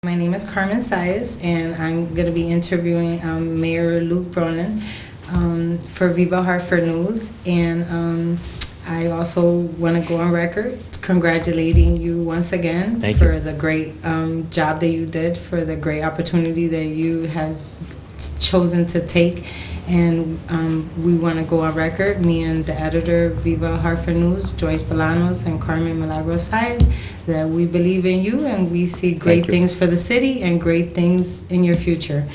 My name is Carmen Saez, and I'm going to be interviewing Mayor Luke Bronin for Viva Hartford News. And I also want to go on record congratulating you once again Thank for you. the great job that you did, for the great opportunity that you have chosen to take. And we want to go on record, me and the editor of Viva Hartford News, Joyce Bolanos and Carmen Milagros Saez, that we believe in you and we see great things for the city and great things in your future.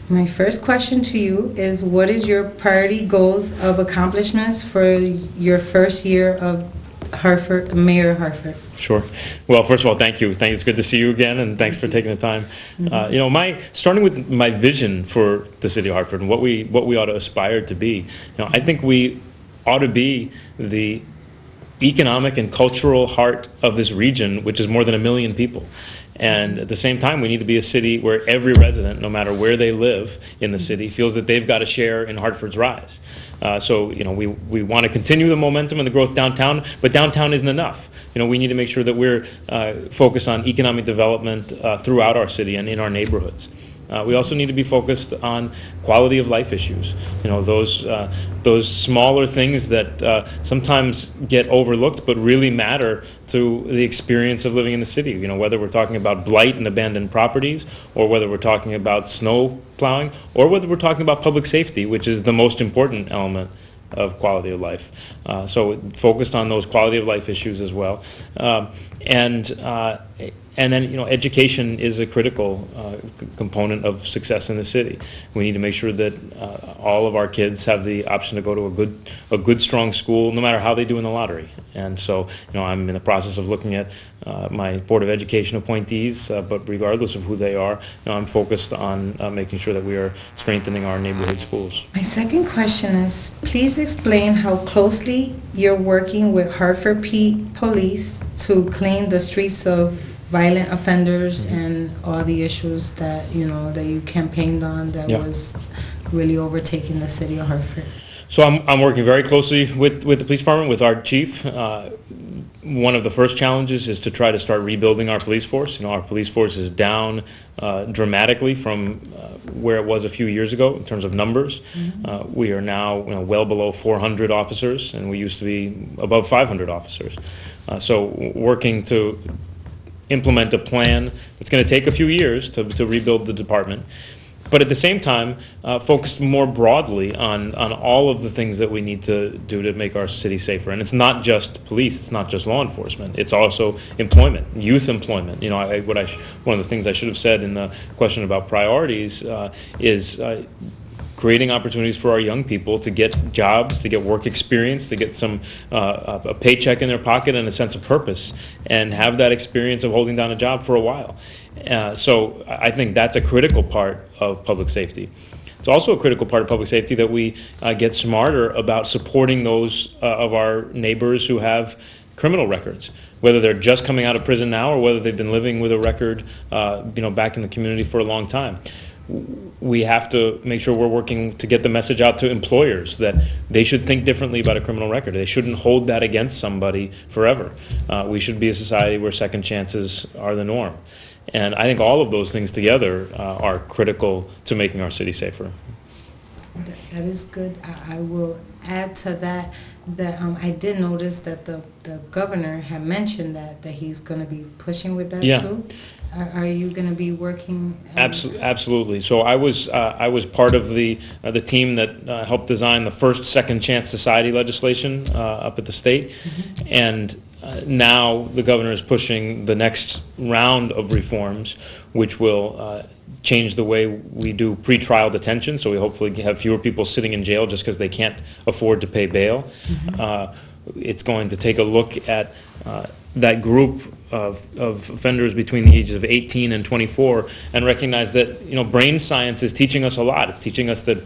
My first question to you is, what is your priority goals of accomplishments for your first year of Hartford, Mayor Hartford? Sure. Well, first of all, thank you. It's good to see you again, and thanks for taking the time. Starting with my vision for the city of Hartford and what we ought to aspire to be. I think we ought to be the economic and cultural heart of this region, which is more than 1 million people. And at the same time, we need to be a city where every resident, no matter where they live in the city, feels that they've got a share in Hartford's rise. We want to continue the momentum and the growth downtown, but downtown isn't enough. We need to make sure that we're focused on economic development throughout our city and in our neighborhoods. We also need to be focused on quality of life issues. Those smaller things that sometimes get overlooked but really matter to the experience of living in the city. Whether we're talking about blight and abandoned properties, or whether we're talking about snow plowing, or whether we're talking about public safety, which is the most important element of quality of life. So focused on those quality of life issues as well. And then, education is a critical component of success in the city. We need to make sure that all of our kids have the option to go to a good, strong school, no matter how they do in the lottery. And so, I'm in the process of looking at my Board of Education appointees, but regardless of who they are, I'm focused on making sure that we are strengthening our neighborhood schools. My second question is, please explain how closely you're working with Hartford Police to clean the streets of violent offenders and all the issues that that you campaigned on that was really overtaking the city of Hartford. So I'm working very closely with the police department, with our chief. One of the first challenges is to try to start rebuilding our police force. Our police force is down dramatically from where it was a few years ago in terms of numbers. We are now well below 400 officers, and we used to be above 500 officers. So working to implement a plan that's going to take a few years to rebuild the department, but at the same time focused more broadly on all of the things that we need to do to make our city safer. And it's not just police, it's not just law enforcement, it's also employment, youth employment. One of the things I should have said in the question about priorities is creating opportunities for our young people to get jobs, to get work experience, to get a paycheck in their pocket and a sense of purpose, and have that experience of holding down a job for a while. So I think that's a critical part of public safety. It's also a critical part of public safety that we get smarter about supporting those of our neighbors who have criminal records, whether they're just coming out of prison now or whether they've been living with a record back in the community for a long time. We have to make sure we're working to get the message out to employers that they should think differently about a criminal record. They shouldn't hold that against somebody forever. We should be a society where second chances are the norm. And I think all of those things together are critical to making our city safer. That is good. I will add to that I did notice that the governor had mentioned that he's going to be pushing with that too. Are you going to be working? Absolutely. So I was part of the team that helped design the first Second Chance Society legislation up at the state, and now the governor is pushing the next round of reforms, which will change the way we do pretrial detention. So we hopefully have fewer people sitting in jail just because they can't afford to pay bail. It's going to take a look at that group of offenders between the ages of 18 and 24 and recognize that brain science is teaching us a lot. It's teaching us that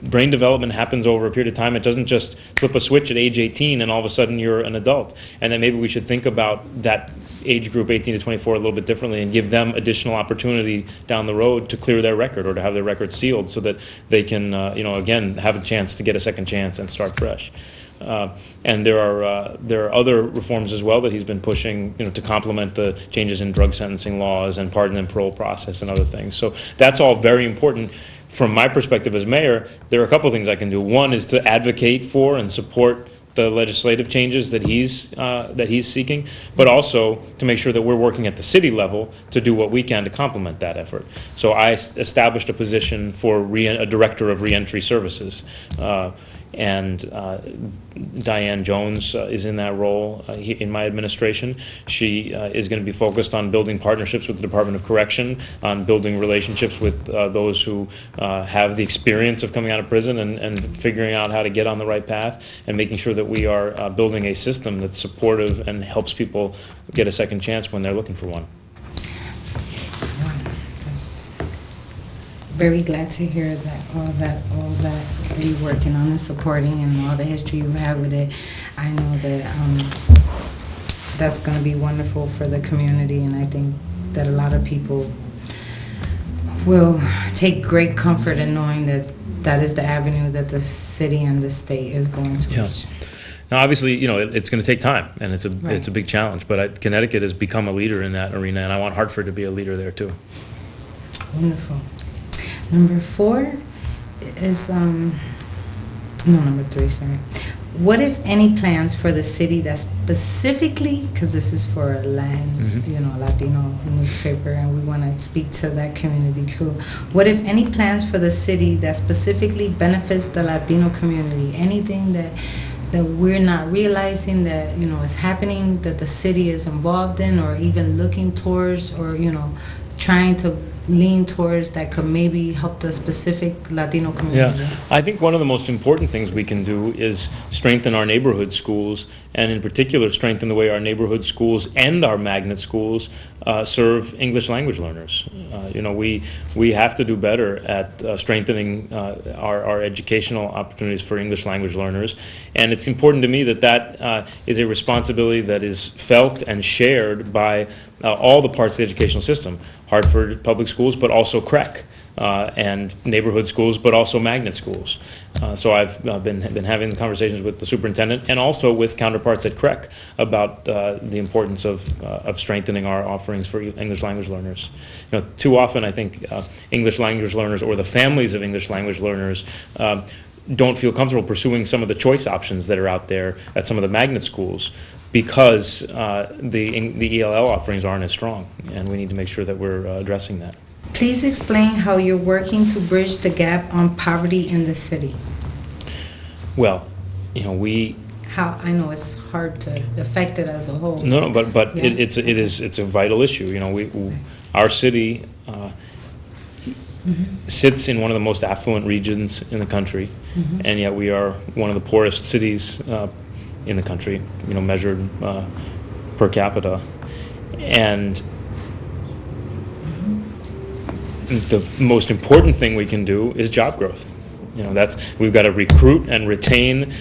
brain development happens over a period of time. It doesn't just flip a switch at age 18 and all of a sudden you're an adult. And then maybe we should think about that age group 18 to 24 a little bit differently and give them additional opportunity down the road to clear their record or to have their record sealed so that they can again have a chance to get a second chance and start fresh. And there are other reforms as well that he's been pushing, to complement the changes in drug sentencing laws and pardon and parole process and other things. So that's all very important. From my perspective as mayor, there are a couple of things I can do. One is to advocate for and support the legislative changes that he's seeking, but also to make sure that we're working at the city level to do what we can to complement that effort. So I established a position for a director of reentry services, and Diane Jones is in that role in my administration. She is going to be focused on building partnerships with the Department of Correction, on building relationships with those who have the experience of coming out of prison and figuring out how to get on the right path, and making sure that we are building a system that's supportive and helps people get a second chance when they're looking for one. Very glad to hear all that you're working on and supporting, and all the history you have with it. I know that that's going to be wonderful for the community, and I think that a lot of people will take great comfort in knowing that that is the avenue that the city and the state is going to reach. Now, obviously, it's going to take time, and it's Right. a big challenge. But Connecticut has become a leader in that arena, and I want Hartford to be a leader there too. Wonderful. Number 4 is, number 3, sorry. What, if any, plans for the city that specifically, because this is for a Latino newspaper, and we want to speak to that community too. What, if any, plans for the city that specifically benefits the Latino community? Anything that we're not realizing that, is happening, that the city is involved in, or even looking towards, or, trying to lean towards, that could maybe help the specific Latino community? Yeah, I think one of the most important things we can do is strengthen our neighborhood schools, and in particular strengthen the way our neighborhood schools and our magnet schools serve English language learners. We have to do better at strengthening our educational opportunities for English language learners, and it's important to me that is a responsibility that is felt and shared by all the parts of the educational system, Hartford Public Schools, but also CREC, and neighborhood schools, but also magnet schools. So I've been having conversations with the superintendent and also with counterparts at CREC about the importance of strengthening our offerings for English language learners. Too often I think English language learners, or the families of English language learners, don't feel comfortable pursuing some of the choice options that are out there at some of the magnet schools, because the ELL offerings aren't as strong, and we need to make sure that we're addressing that. Please explain how you're working to bridge the gap on poverty in the city. Well, How, I know it's hard to affect it as a whole. No, but Yeah. it's a vital issue. Our city sits in one of the most affluent regions in the country, and yet we are one of the poorest cities in the country, measured per capita. And the most important thing we can do is job growth. We've got to recruit and retain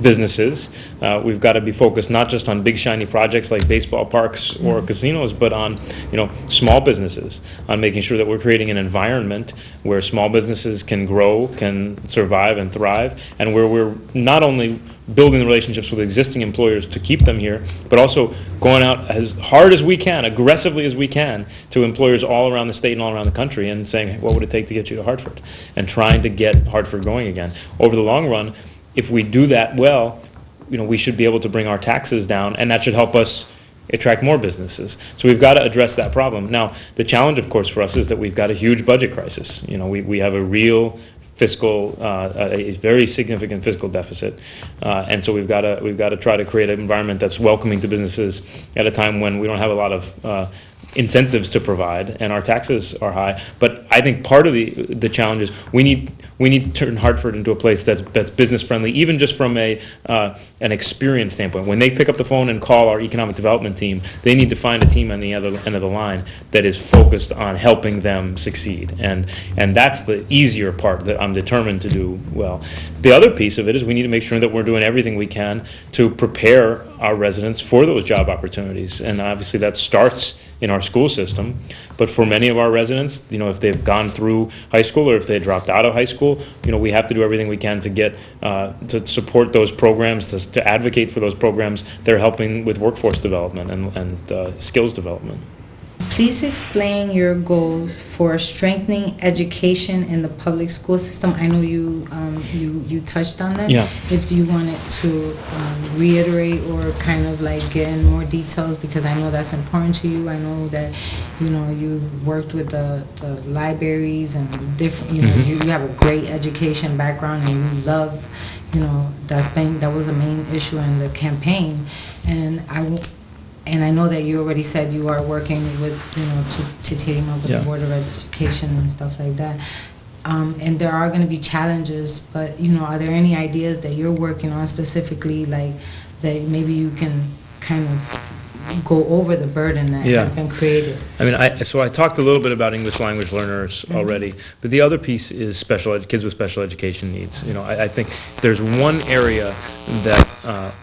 businesses. We've got to be focused not just on big shiny projects like baseball parks or casinos, but on small businesses, on making sure that we're creating an environment where small businesses can grow, can survive and thrive, and where we're not only building the relationships with existing employers to keep them here, but also going out as hard as we can, aggressively as we can, to employers all around the state and all around the country, and saying, hey, what would it take to get you to Hartford? And trying to get Hartford going again. Over the long run, if we do that well, we should be able to bring our taxes down, and that should help us attract more businesses. So we've got to address that problem. Now, the challenge, of course, for us is that we've got a huge budget crisis. We have a real fiscal, a very significant fiscal deficit, and so we've got to try to create an environment that's welcoming to businesses at a time when we don't have a lot of incentives to provide, and our taxes are high. But I think part of the challenge is we need to turn Hartford into a place that's business friendly, even just from an experience standpoint. When they pick up the phone and call our economic development team, they need to find a team on the other end of the line that is focused on helping them succeed, and that's the easier part that I'm determined to do well. The other piece of it is we need to make sure that we're doing everything we can to prepare our residents for those job opportunities. And obviously that starts in our school system. But for many of our residents, if they've gone through high school or if they dropped out of high school, we have to do everything we can to get to support those programs, to advocate for those programs that are helping with workforce development and skills development. Please explain your goals for strengthening education in the public school system. I know you touched on that. Yeah. If you wanted to reiterate or kind of like get in more details, because I know that's important to you. I know that you've worked with the libraries and different. You have a great education background and you love. That was a main issue in the campaign, and I know that you already said you are working with, to team up with the Board of Education and stuff like that. And there are going to be challenges, but, are there any ideas that you're working on specifically, like, that maybe you can kind of go over the burden that has been created? I mean, so I talked a little bit about English language learners already, but the other piece is kids with special education needs. I think if there's one area that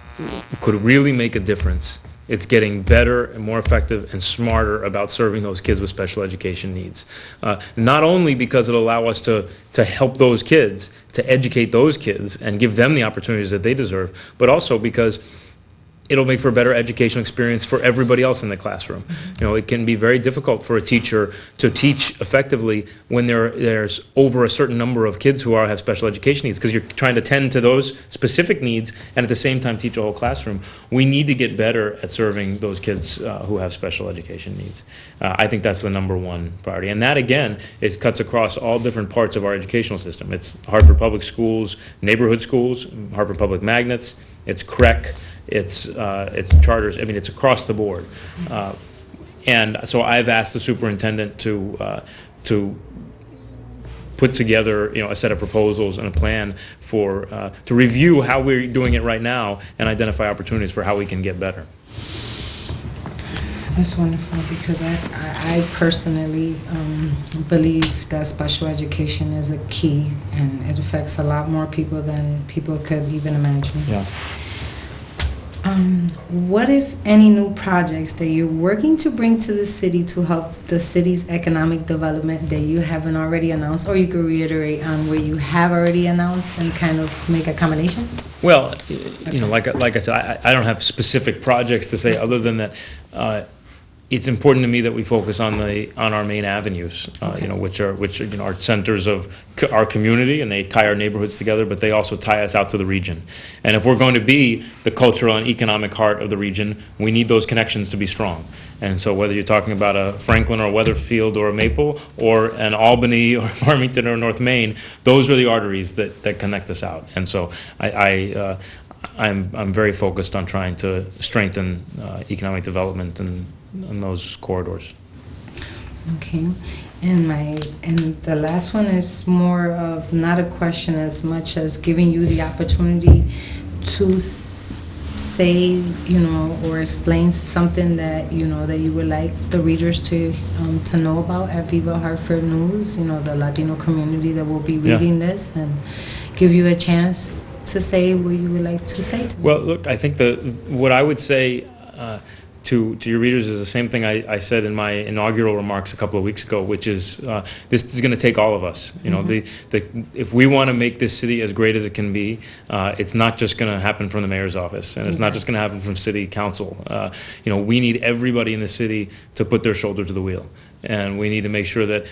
could really make a difference, it's getting better and more effective and smarter about serving those kids with special education needs. Not only because it'll allow us to help those kids, to educate those kids and give them the opportunities that they deserve, but also because it'll make for a better educational experience for everybody else in the classroom. It can be very difficult for a teacher to teach effectively when there's over a certain number of kids who have special education needs, because you're trying to tend to those specific needs and at the same time teach a whole classroom. We need to get better at serving those kids who have special education needs. I think that's the number one priority. And that, again, cuts across all different parts of our educational system. It's Hartford Public Schools, neighborhood schools, Hartford Public Magnets, it's CREC, it's charters. I mean, it's across the board. And so I've asked the superintendent to put together, a set of proposals and a plan to review how we're doing it right now and identify opportunities for how we can get better. That's wonderful, because I personally believe that special education is a key, and it affects a lot more people than people could even imagine. Yeah. What, if any, new projects that you're working to bring to the city to help the city's economic development that you haven't already announced, or you could reiterate on where you have already announced and kind of make a combination? Well, like I said, I don't have specific projects to say other than that. It's important to me that we focus on our main avenues, which are centers of our community, and they tie our neighborhoods together, but they also tie us out to the region. And if we're going to be the cultural and economic heart of the region, we need those connections to be strong. And so whether you're talking about a Franklin or a Weatherfield or a Maple or an Albany or Farmington or North Main, those are the arteries that connect us out. And so I'm very focused on trying to strengthen economic development and those corridors. Okay, and the last one is more of not a question as much as giving you the opportunity to say, or explain something that that you would like the readers to know about at Viva Hartford News. The Latino community that will be reading this, and give you a chance to say what you would like to say to them. Well, look, I think what I would say to your readers is the same thing I said in my inaugural remarks a couple of weeks ago, which is this is going to take all of us. If we want to make this city as great as it can be, it's not just going to happen from the mayor's office, and it's not just going to happen from city council. We need everybody in the city to put their shoulder to the wheel. And we need to make sure that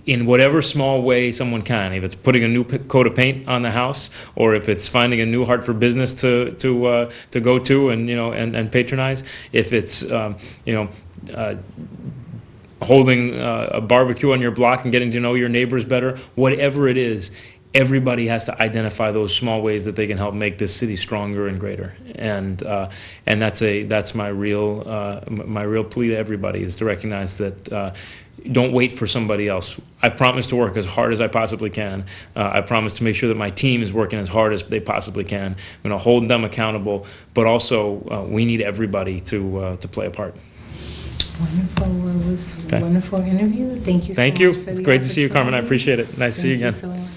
in whatever small way someone can, if it's putting a new coat of paint on the house, or if it's finding a new Hartford business to go to and patronize, if it's holding a barbecue on your block and getting to know your neighbors better, whatever it is, everybody has to identify those small ways that they can help make this city stronger and greater. And that's my real plea to everybody, is to recognize that don't wait for somebody else. I promise to work as hard as I possibly can. I promise to make sure that my team is working as hard as they possibly can. I'm going to hold them accountable, but also we need everybody to play a part. Wonderful. Well, it was a wonderful interview. Thank you so much. Thank you. For the Great to see you, Carmen. I appreciate it. Nice to see you again. Thank you so much.